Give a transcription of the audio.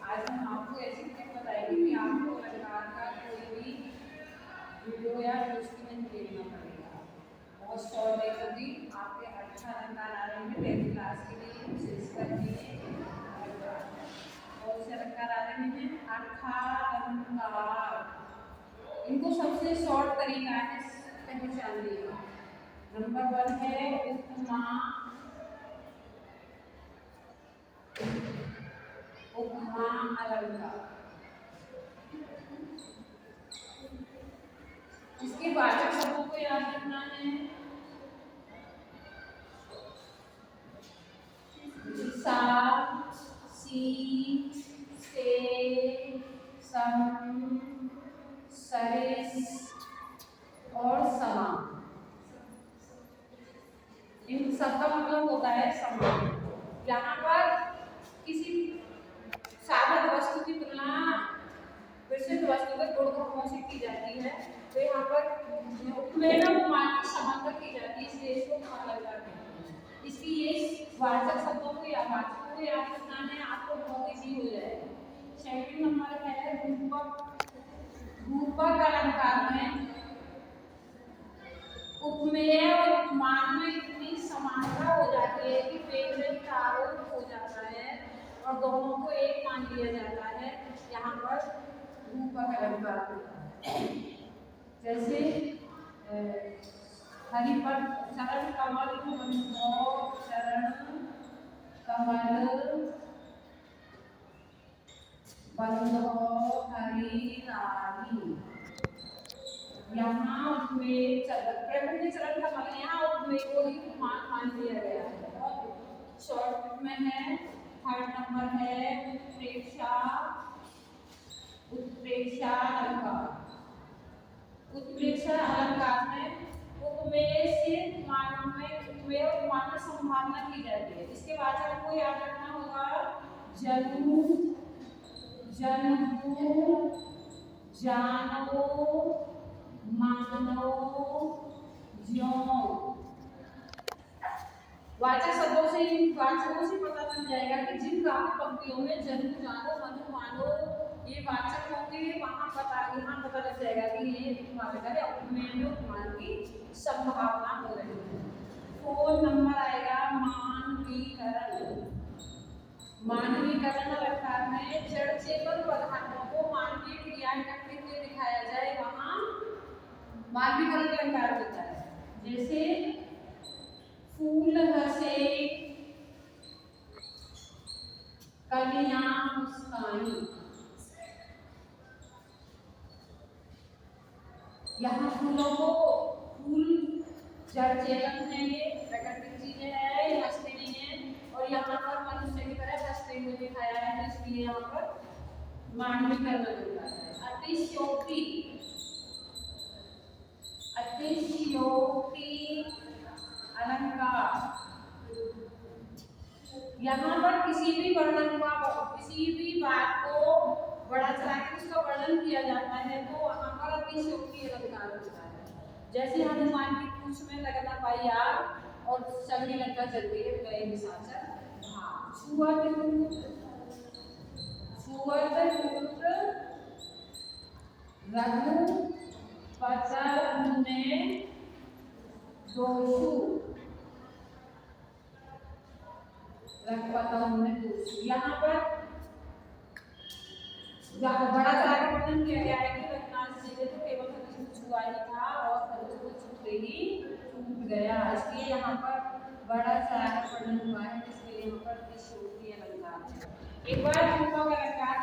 आज हम आपको ऐसी ट्रिक बताएंगे कि आपको अलंकार का कोई भी वीडियो या दोस्ती नहीं देखना पड़ेगा। बहुत शॉर्ट देखोगी, आपके अच्छा अलंकार आ रहे हैं 10th क्लास के लिए, विशेषकर के लिए बहुत से अलंकार आ रहे हैं। अर्थालंकार, इनको सबसे शॉर्ट तरीका है पहचानने का। नंबर 1 है उपमा। उपमा अलंकार, इसके वाचक शब्दों को याद रखना है। सा, सी, से, सम, सरिस और समा। इन सबका मतलब होता है समान। यहाँ पर किसी साधक वस्तु की तुलना विशिष्ट वस्तु के गुणधर्मों से की जाती है, तो यहाँ पर उपमेय उपमान की समानता की जाती है, इसलिए इसको उपमा अलंकार कहते हैं। इसकी ये वाचक शब्दों को या वाचकों को याद रखना है, आपको बहुत इजी हो जाएगा। सेकंड नंबर है रूपक। रूपक अलंकार में उपमेय और उपमान में इतनी समानता हो जाती है कि व्यंजन का आरोप हो जाता है और दोनों को एक मान लिया जाता है। यहाँ पर रूपक अलंकार होता है। जैसे हरिपद चरण कमल बंधो, चरण कमल बंधो हरि राही। यहाँ उपमेय चरण कमल, यहाँ उपमेय को ही उपमान मान लिया गया है। बहुत शॉर्ट में है। थर्ड नंबर है उत्प्रेक्षा। उत्प्रेक्षा अलंकार। उत्प्रेक्षा अलंकार में उपमेय से उपमान में उपमेय और उपमान में संभावना की जाती है। इसके वाचक को याद रखना होगा। जनु, जन्मु, जानो, मानो, ज्यों। वाचक शब्दों से, वाचकों से पता चल जाएगा कि जिन काव्य पंक्तियों में जन्म, जानो, मनु, मानो ये वाचक होंगे, वहां यहाँ पता लग जाएगा कि ये उपमेय में उपमान की संभावना हो रही है। 4 नंबर आएगा मानवीकरण। मानवीकरण अलंकार में जड़ चेतन पदार्थों को मानवीय क्रियाएं करते हुए दिखाया जाए, वहां मानवीकरण अलंकार होता है। जैसे फूल हंसे, कलियां मुस्काई। यहाँ फूलों को, फूल जड़ चेतन है, ये प्राकृतिक चीजें है, ये हंसते नहीं है, और यहाँ पर मनुष्य की तरह हंसते हुए दिखाया है, इसलिए यहाँ पर मानवीकरण होता है। अतिशयोक्ति। अतिशयोक्ति अलंकार, यहाँ पर किसी भी वर्णन का, किसी भी बात को बड़ा चढ़ा के उसका वर्णन किया जाता है, तो वहाँ पर अतिशयोक्ति अलंकार होता है। जैसे हनुमान की पूंछ में लगना पाई आग और सगरी लंका जल गई, गए निशाचर भाग। छुअत रघु पतर मुने दोषु। यहाँ पर बड़ा चढ़ा के वर्णन किया गया है कि रघुनाथ जी ने तो केवल धनुष छुआ ही था और धनुष को छूते ही टूट गया, इसलिए यहाँ पर बड़ा चढ़ा के वर्णन हुआ है, इसलिए यहाँ पर अतिशयोक्ति अलंकार है। एक बार रूपक अलंकार